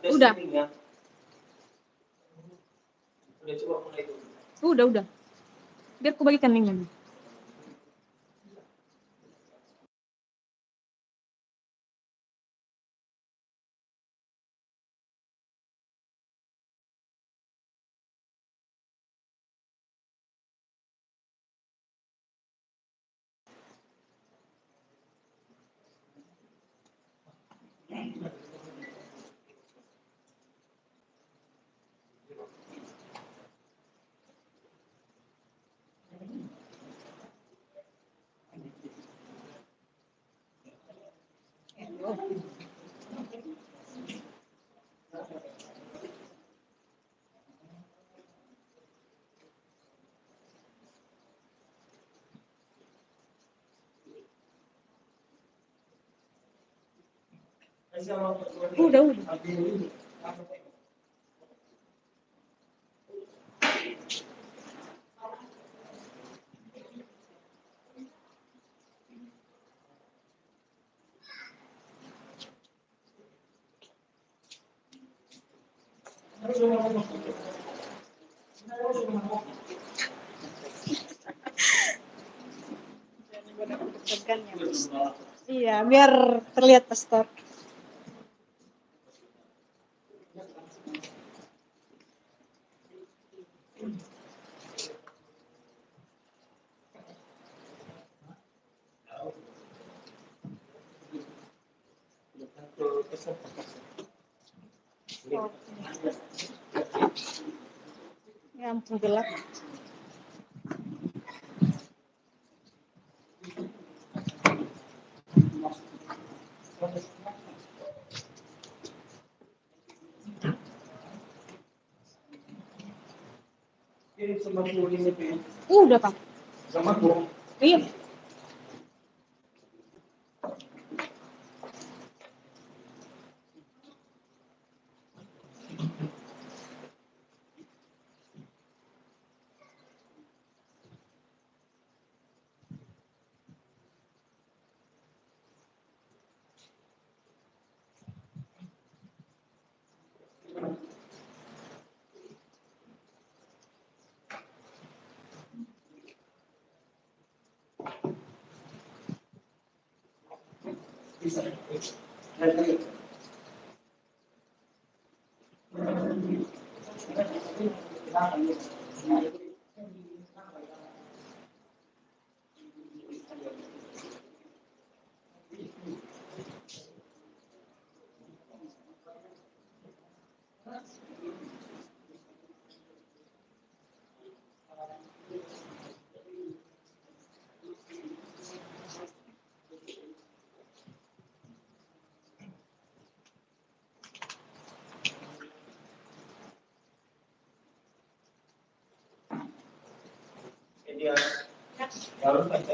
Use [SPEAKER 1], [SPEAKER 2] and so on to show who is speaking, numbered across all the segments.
[SPEAKER 1] Udah. Udah. Biar aku bagikan linknya. Udah. Iya, biar terlihat pastor. Ya ampun gelap. Udah, Pak. Iya.
[SPEAKER 2] Harus baca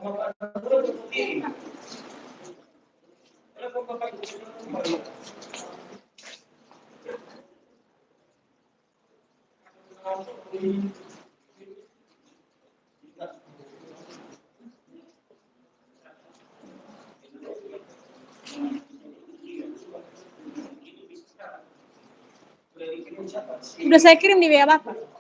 [SPEAKER 1] Udah saya kirim di WA Bapak.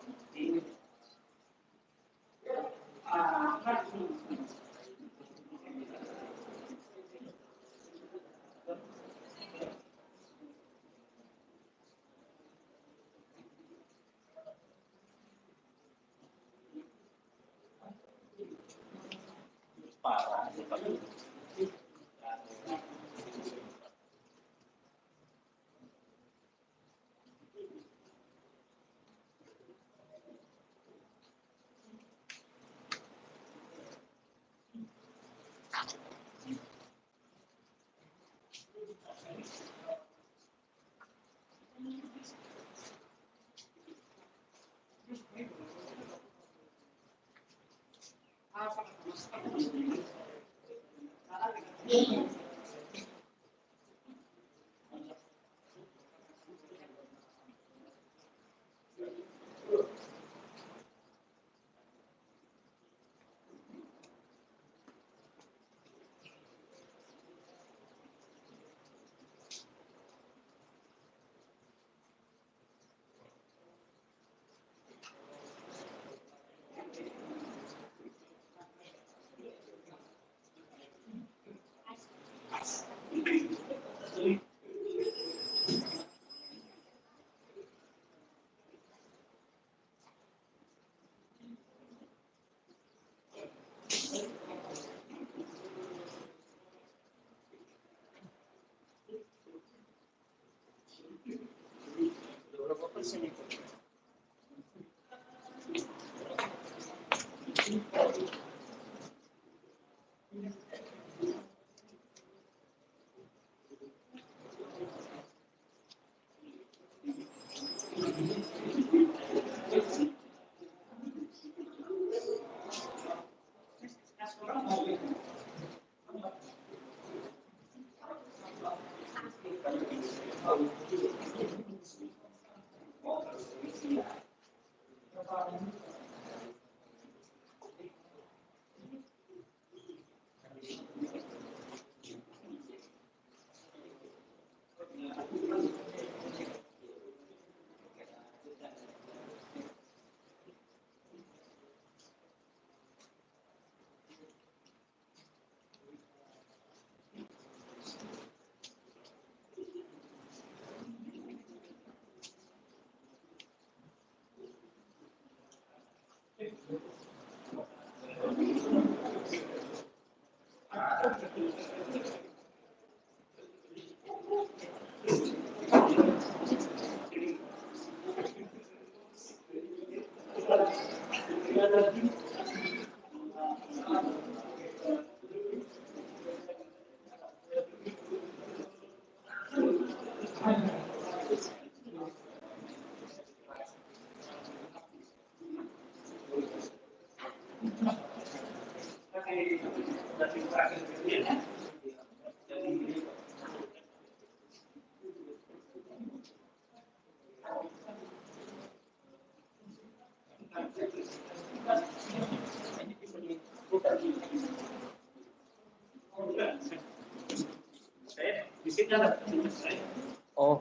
[SPEAKER 2] Oh,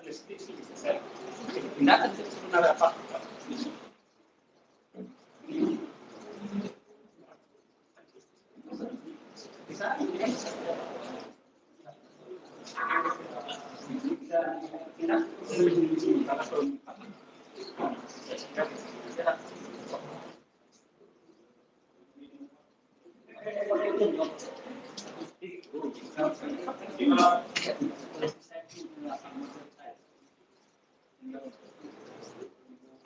[SPEAKER 2] Tindakan sebenarnya apa?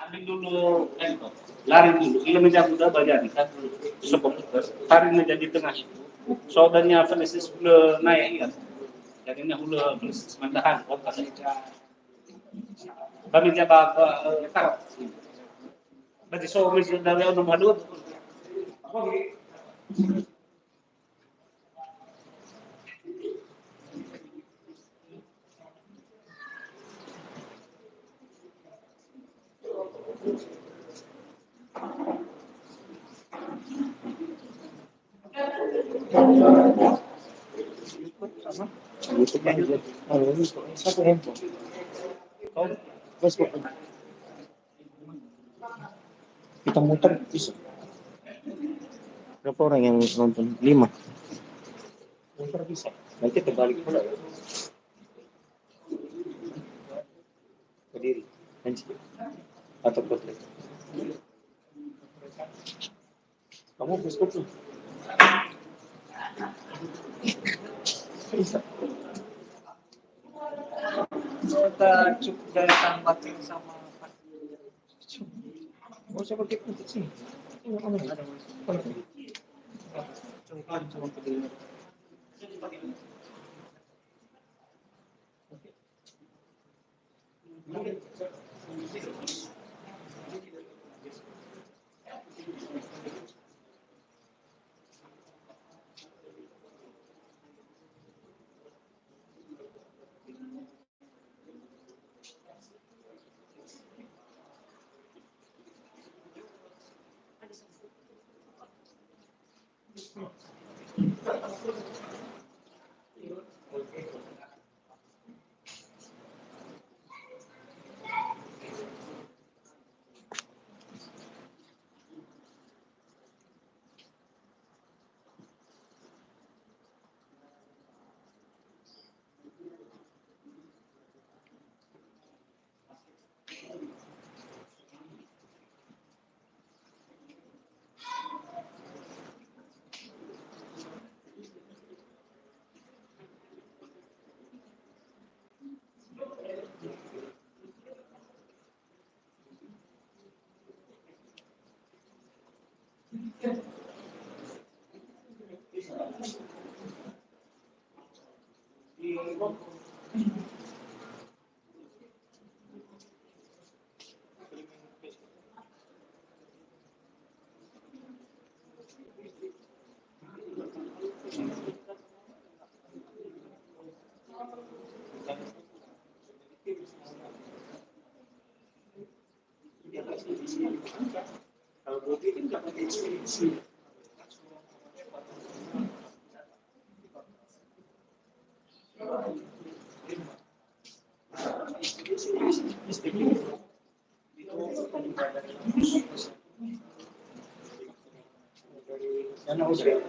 [SPEAKER 2] Ambil dulu itu, lari dulu. Ini meja muda bagian kan komputer, tarik meja di tengah itu. Soalnya flash naik ya. Jadinya hula flash mandahan. Kami jaga taruh. Berarti so meja dari nomor dua.
[SPEAKER 3] YouTube aja. Ini satu handphone. Kau Facebook. Kita muter bisa. Berapa orang yang nonton? 5. Muter bisa. Nanti terbalik pula ya. Berdiri. Nanti. Atau potret. Kamu Facebook tuh? Bisa.
[SPEAKER 4] Kita cukup dari tambatin sama
[SPEAKER 3] Mau coba kita di sini. Ini ada coba sama berdiri. Kalau Bobby kan nggak pakai ekspedisi. Karena udah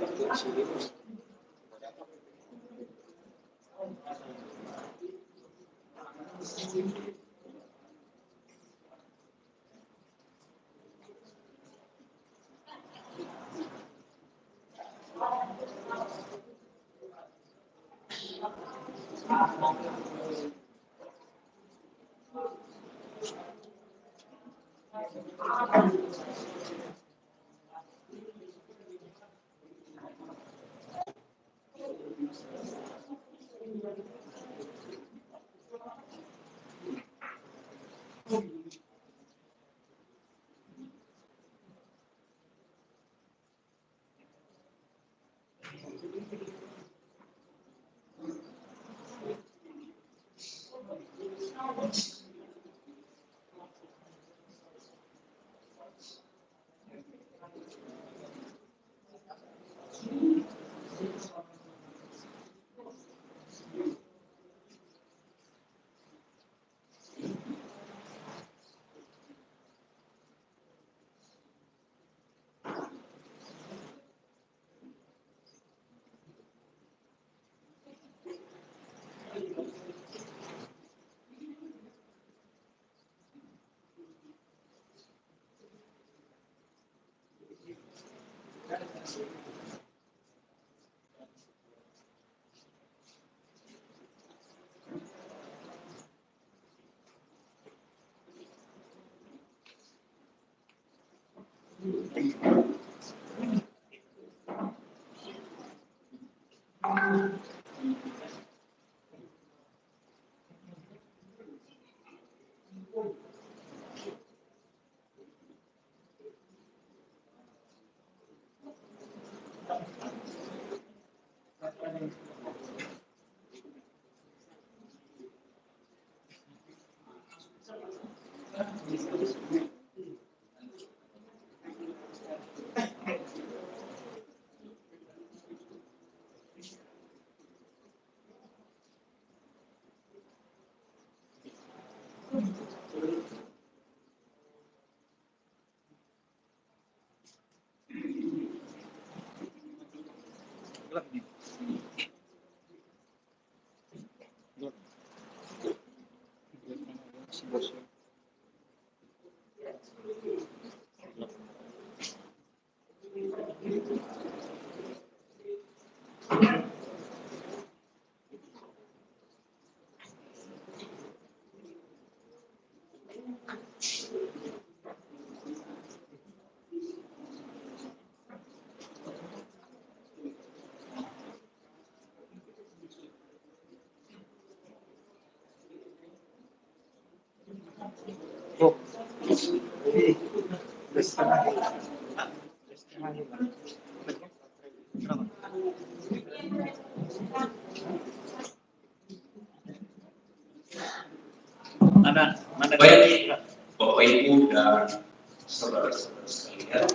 [SPEAKER 2] Mana
[SPEAKER 5] Baik, Bapak Ibu dan saudara-saudara sekalian,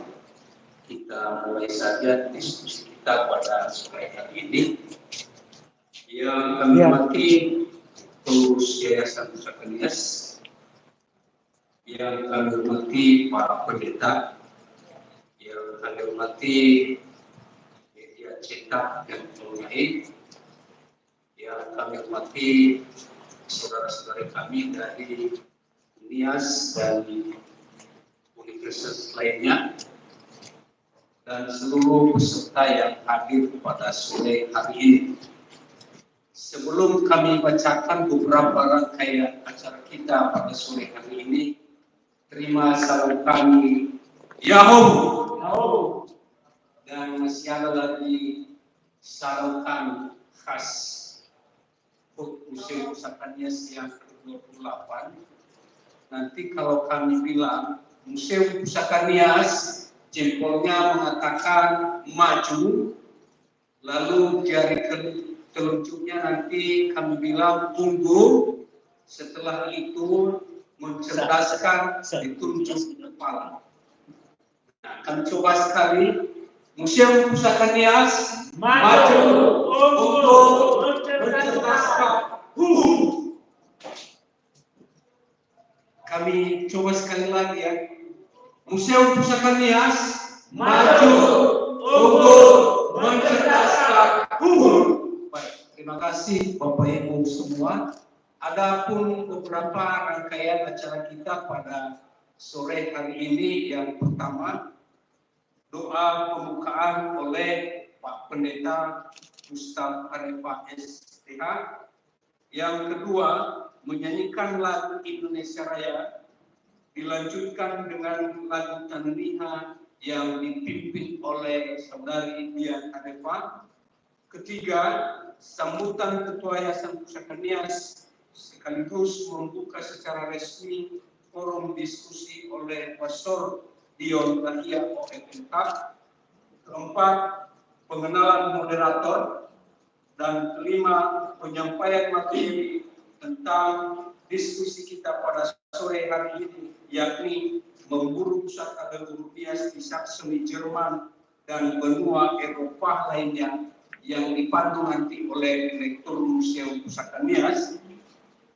[SPEAKER 5] kita mulai saja diskusi kita pada sore hari ini. Yang kami hormati pengurus Yayasan Pusaka Nias, yang kami hormati para pendeta, yang kami hormati media cetak dan online, yang kami hormati saudara-saudara kami dari Nias dan universitas lainnya, dan seluruh peserta yang hadir pada sore hari ini. Sebelum kami bacakan beberapa rangkaian acara kita pada sore hari ini, terima salam kami Yahoo, dan masih ada lagi salam kami khas Museum Pusaka Nias yang ke-28. Nanti kalau kami bilang Museum Pusaka Nias, jempolnya mengatakan maju, lalu jari telunjuknya nanti kami bilang tunggu, setelah itu mencerdaskan ditunjuk kepala. Nah, kami coba sekali. Museum Pusaka Nias maju untuk mencerdaskan hukum. Kami coba sekali lagi ya. Museum Pusaka Nias maju untuk mencerdaskan hukum. Baik, terima kasih Bapak Ibu semua. Adapun beberapa rangkaian acara kita pada sore hari ini, yang pertama doa pembukaan oleh Pak Pendeta Ustaz Arifah STH. Yang kedua, menyanyikan lagu Indonesia Raya, dilanjutkan dengan lagu Tananiha yang dipimpin oleh Saudari Dian Arifah. Ketiga, sambutan Ketua Yayasan Pusaka Nias sekaligus membuka secara resmi forum diskusi oleh Pastor Dion Rahia OMK. Keempat, pengenalan moderator. Dan kelima, penyampaian materi tentang diskusi kita pada sore hari ini, yakni memburu pusaka leluhur Nias di Saksoni Jerman dan benua Eropa lainnya, yang dipandu nanti oleh Direktur Museum Pusaka Nias.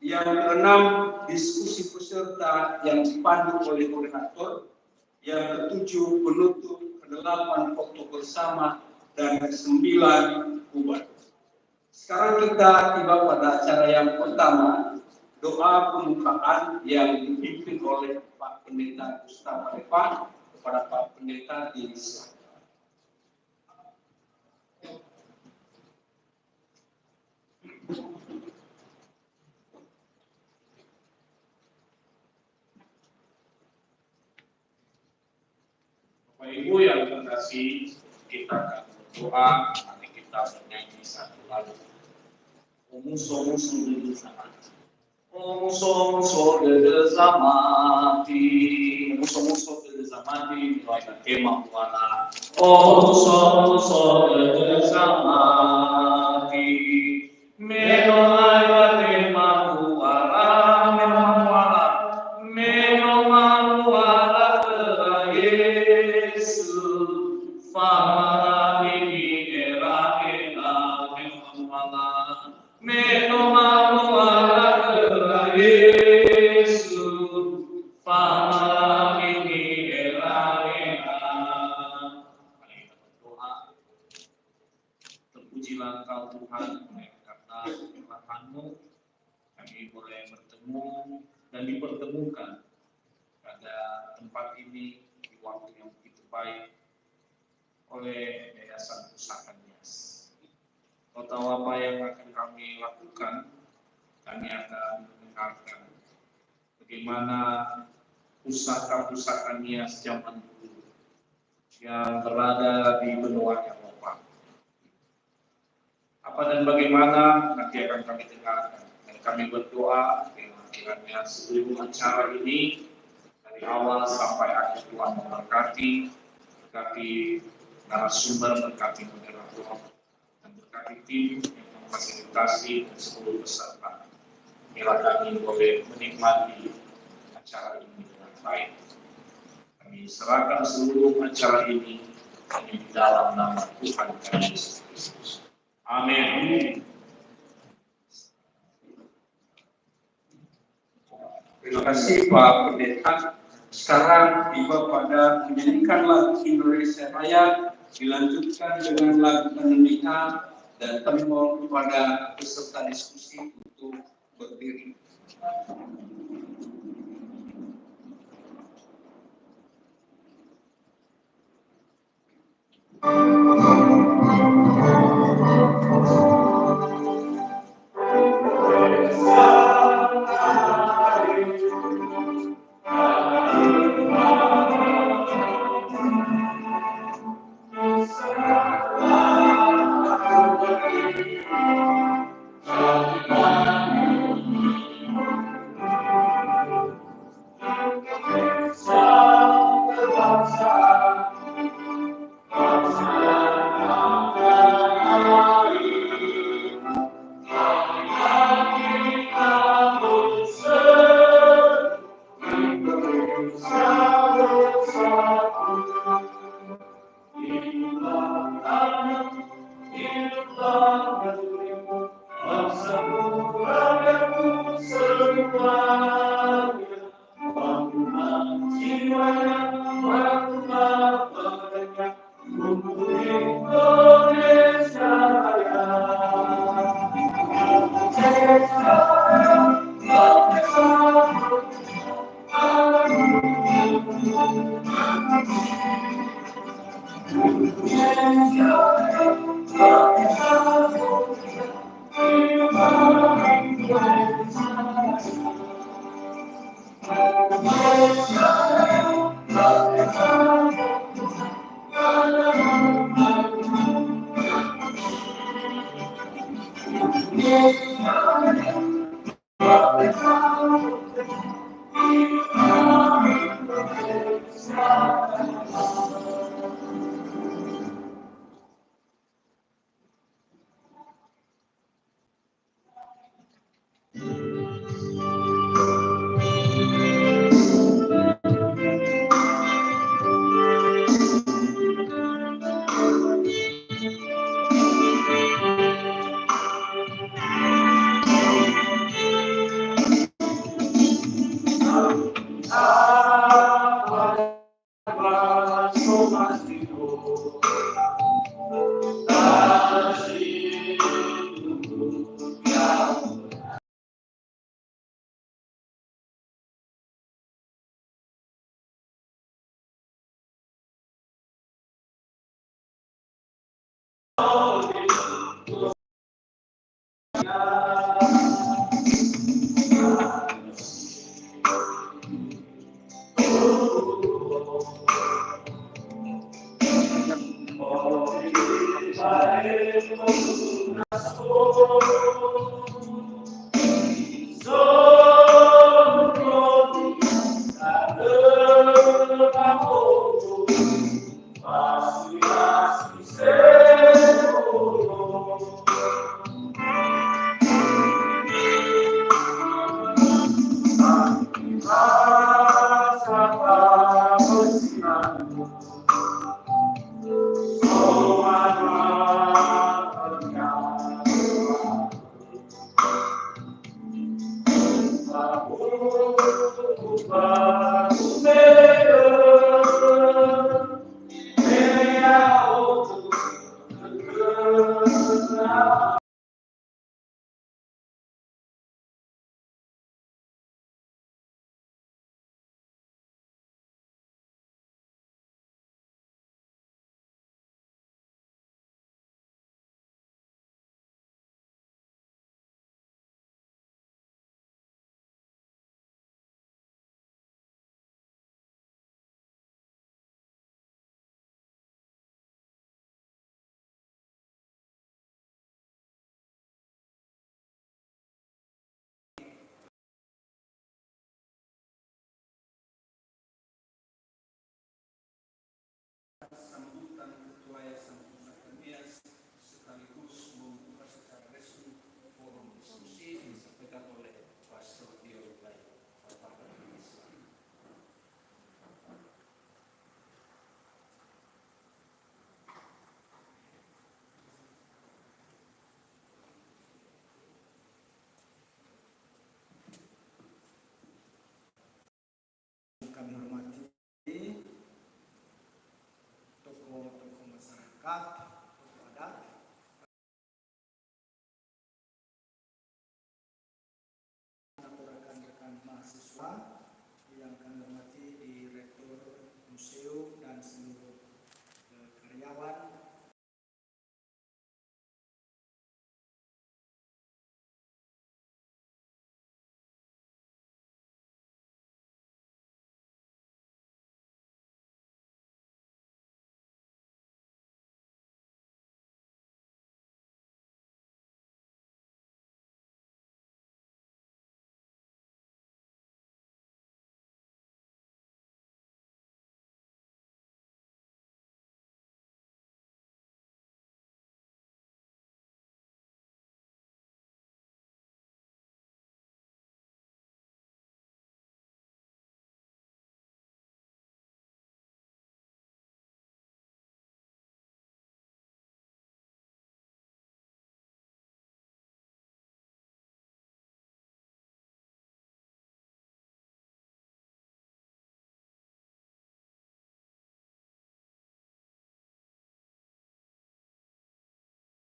[SPEAKER 5] Yang keenam, diskusi peserta yang dipandu oleh koordinator. Yang ketujuh, penutup. Kedelapan, foto bersama. Dan ke-9, bubar. Sekarang kita tiba pada acara yang pertama, doa pembukaan yang dipimpin oleh Pak Pendeta Ustaz Arifah. Kepada Pak Pendeta disilakan.
[SPEAKER 2] Bapak
[SPEAKER 5] kasih, kita akan berdoa, mari kita bernyanyi satu lagu. Musuh-musuh dari zaman, musuh-musuh dari zaman, musuh-musuh dari zaman di wilayah tema Kuala. Musuh-musuh dari zaman, menolak tema Kuala, menolak Yesus, faham ini era menolak. Menolak Yesus, faham ini era. Mari kita berdoa. Terpujilah Engkau Tuhan, karena firman-Mu kami boleh bertemu dan dipertemukan pada tempat ini di waktu yang begitu baik oleh Yayasan Pusaka Nias. Kau tahu apa yang akan kami lakukan, kami akan mendengarkan bagaimana pusaka-pusaka Nias zaman dulu yang berada di benua Eropa. Apa dan bagaimana nanti akan kami dengarkan, dan kami berdoa kiranya seluruh acara ini dari awal sampai akhir Tuhan memberkati, narasumber, berkati moderator, dan berkati tim yang memfasilitasi dan seluruh peserta. Bila kami boleh menikmati acara ini dengan baik. Kami serahkan seluruh acara ini di dalam nama Tuhan kami Yesus Kristus. Amin. Terima kasih Pak Pendeta. Sekarang tiba pada menyanyikan lagu Indonesia Raya, dilanjutkan dengan lagu Indonesia, dan kami mohon kepada peserta diskusi untuk berdiri.